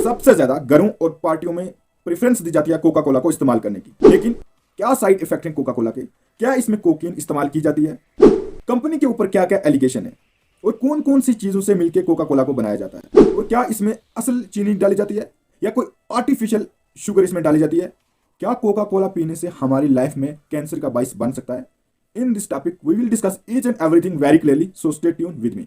सबसे ज्यादा घरों और पार्टियों में प्रेफरेंस दी जाती है कोका कोला को इस्तेमाल करने की। लेकिन क्या साइड इफेक्ट है कोका कोला के? क्या इसमें कोकीन इस्तेमाल की जाती है? कंपनी के ऊपर क्या क्या एलिगेशन है? और कौन कौन सी चीजों से मिलकर कोका कोला को बनाया जाता है? और क्या इसमें असल चीनी डाली जाती है या कोई आर्टिफिशियल शुगर इसमें डाली जाती है? क्या कोका कोला पीने से हमारी लाइफ में कैंसर का बाइस बन सकता है? In this topic we will discuss each and everything very clearly, so stay tuned with me.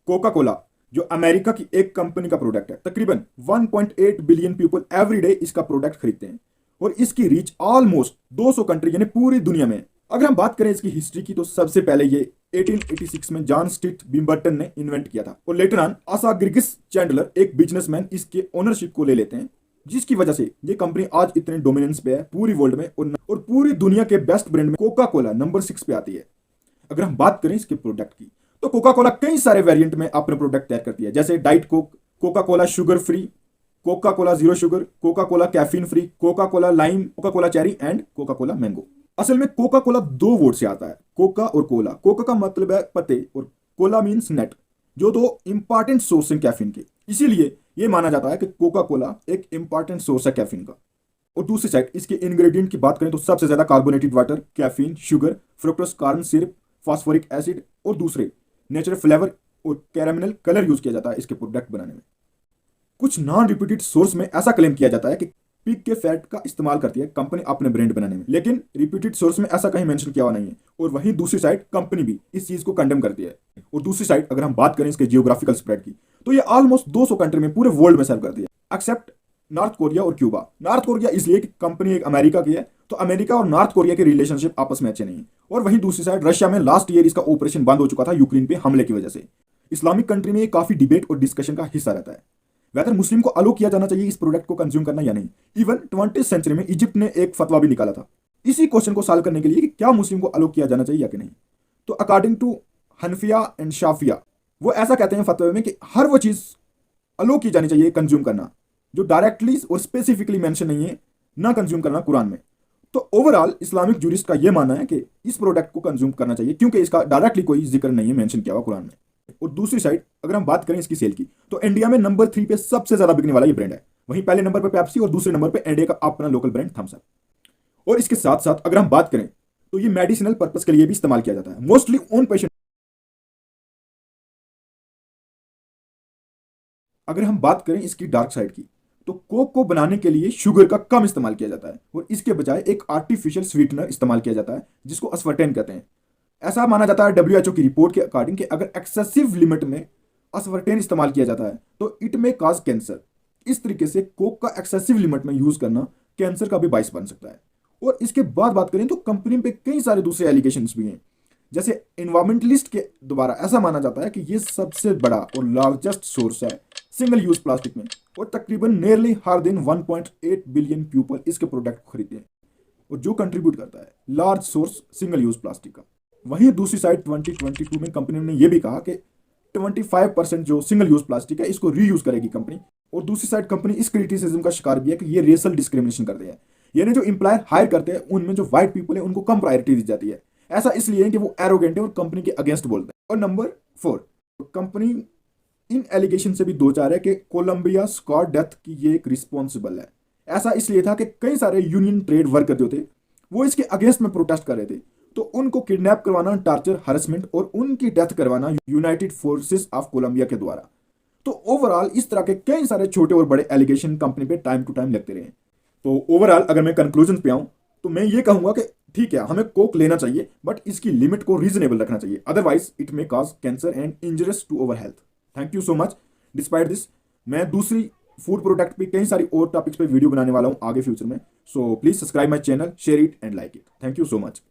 Coca Cola जो अमेरिका की एक कंपनी का प्रोडक्ट है, तकरीबन 1.8 बिलियन पीपल एवरी डे इसका प्रोडक्ट खरीदते हैं और इसकी रीच ऑलमोस्ट 200 कंट्री यानी पूरी दुनिया में। अगर हम बात करें इसकी हिस्ट्री की तो सबसे पहले ये 1886 में जॉन स्ट्रीट बिम्बर्टन ने इन्वेंट किया था और लेटर ऑन आसा गिर्गिस चैंडलर एक बिजनेसमैन इसके ओनरशिप को ले लेते हैं, जिसकी वजह से ये कंपनी आज इतने डोमिनेंस पे है पूरी वर्ल्ड में और पूरी दुनिया के बेस्ट ब्रांड में कोका कोला नंबर 6 पे आती है। अगर हम बात करें इसके प्रोडक्ट की तो कोका कोला कई सारे वेरिएंट में अपने प्रोडक्ट तैयार करती है, जैसे diet Coke, Coca Cola sugar free, Coca Cola zero sugar, Coca Cola caffeine free, Coca Cola lime, Coca Cola cherry and Coca Cola mango. असल में कोका कोला दो वर्ड से आता है, कोका और कोला। कोका का मतलब है पत्ते और कोला मीन्स नेट, जो दो इंपॉर्टेंट सोर्स हैं कैफीन के। इसीलिए यह माना जाता है कि कोका कोला एक इंपॉर्टेंट सोर्स है कैफीन का। और दूसरी साइड इसके इंग्रेडिएंट की बात करें तो सबसे ज्यादा carbonated water, caffeine, sugar, fructose corn syrup, phosphoric acid और दूसरे नेचुरल फ्लेवर और कैरामिनल कलर यूज किया जाता है इसके प्रोडक्ट बनाने में। कुछ नॉन रिपीटेड सोर्स में ऐसा क्लेम किया जाता है कि पिग के फैट का इस्तेमाल करती है कंपनी अपने ब्रांड बनाने में, लेकिन रिपीटेड सोर्स में ऐसा कहीं मेंशन किया हुआ नहीं है। और वहीं दूसरी साइड कंपनी भी इस चीज को कंडेम करती है। और दूसरी साइड अगर हम बात करें इसके जियोग्राफिकल स्प्रेड की तो ये ऑलमोस्ट 200 कंट्री में पूरे वर्ल्ड में सर्व करती है, एक्सेप्ट नॉर्थ कोरिया और क्यूबा। नॉर्थ कोरिया इसलिए कि कंपनी एक अमेरिका की है, तो अमेरिका और नॉर्थ कोरिया के रिलेशनशिप आपस में अच्छे नहीं है। और वहीं दूसरी साइड रशिया में लास्ट ईयर इसका ऑपरेशन बंद हो चुका था यूक्रेन पे हमले की वजह से। इस्लामिक कंट्री में ये काफी डिबेट और डिस्कशन का हिस्सा रहता है वेदर मुस्लिम को अलो किया जाना चाहिए इस प्रोडक्ट को कंज्यूम करना या नहीं। इवन 20th सेंचुरी में इजिप्ट ने एक फतवा भी निकाला था इसी क्वेश्चन को सॉल्व करने के लिए कि क्या मुस्लिम को अलो किया जाना चाहिए या कि नहीं। तो अकॉर्डिंग टू हनफिया एंड शाफिया, वो ऐसा कहते हैं फतवे में कि हर वो चीज अलो की जानी चाहिए कंज्यूम करना जो डायरेक्टली और स्पेसिफिकली मेंशन नहीं है, ना कंज्यूम करना कुरान में। तो ओवरऑल इस्लामिक जूरिस्ट का यह मानना है कि इस प्रोडक्ट को कंज्यूम करना चाहिए क्योंकि इसका डायरेक्टली कोई जिक्र नहीं है मेंशन किया हुआ कुरान में। और दूसरी साइड अगर हम बात करें इसकी सेल की तो इंडिया में नंबर 3 पे सबसे ज्यादा बिकने वाला ये ब्रांड है। वहीं पहले नंबर पे पेप्सी और दूसरे नंबर पे इंडिया का अपना लोकल ब्रांड थम्स अप। और इसके साथ साथ अगर हम बात करें तो ये मेडिसिनल पर्पस के लिए भी इस्तेमाल किया जाता है, मोस्टली ऑन पेशेंट। अगर हम बात करें इसकी डार्क साइड की तो कोक को बनाने के लिए शुगर का कम इस्तेमाल किया जाता है और इसके बजाय एक आर्टिफिशियल स्वीटनर इस्तेमाल किया जाता है जिसको अस्पर्टेन कहते हैं। ऐसा माना जाता है WHO की रिपोर्ट के अकॉर्डिंग कि अगर एक्सेसिव लिमिट में अस्पर्टेन इस्तेमाल किया जाता है तो इट में काज कैंसर। इस तरीके से कोक का एक्सेसिव लिमिट में यूज करना कैंसर का भी बाइस बन सकता है। और इसके बाद बात करें तो कंपनी पे कई सारे दूसरे एलिगेशंस भी हैं, जैसे एनवायरमेंटलिस्ट के द्वारा ऐसा माना जाता है कि ये सबसे बड़ा और लार्जेस्ट सोर्स है सिंगल यूज प्लास्टिक में और तकरीबन नियरली हर दिन 1.8 बिलियन पीपल इसके प्रोडक्ट को खरीदते हैं और जो कंट्रीब्यूट करता है large source single use plastic का। वहीं दूसरी साइड 2022 में कंपनी ने यह भी कहा कि 25% जो सिंगल यूज प्लास्टिक है इसको रीयूज करेगी कंपनी। और दूसरी साइड कंपनी इस क्रिटिसिज्म का शिकार भी है कि ये रेशियल डिस्क्रिमिनेशन करते हैं, यानी जो एम्प्लॉयर हायर करते हैं उनमें जो व्हाइट पीपल है उनको कम प्रायोरिटी दी जाती है। ऐसा इसलिए है कि वो एरोगेंट है और कंपनी के अगेंस्ट बोलते हैं। और नंबर 4, कंपनी इन एलिगेशन से भी दो चार है कि कोलंबिया स्क्वाड डेथ की ये एक रिस्पॉन्सिबल है। ऐसा इसलिए था कि कई सारे यूनियन ट्रेड वर्कर जो थे वो इसके अगेंस्ट में प्रोटेस्ट कर रहे थे, तो उनको किडनैप करवाना, टार्चर, हरेसमेंट और उनकी डेथ करवाना यूनाइटेड फोर्सेस ऑफ कोलंबिया के द्वारा। तो ओवरऑल इस तरह के कई सारे छोटे और बड़े एलिगेशन कंपनी पे टाइम टू टाइम लगते रहे। तो ओवरऑल अगर मैं कंक्लूजन पे आऊं तो मैं ये कहूंगा कि ठीक है हमें कोक लेना चाहिए बट इसकी लिमिट को रीजनेबल रखना चाहिए, otherwise it may cause cancer and injurious to our health. Thank you so much. Despite this मैं दूसरी फूड प्रोडक्ट पे कई सारी और टॉपिक्स पे वीडियो बनाने वाला हूं आगे फ्यूचर में, so please subscribe my channel, share it and like it. Thank you so much.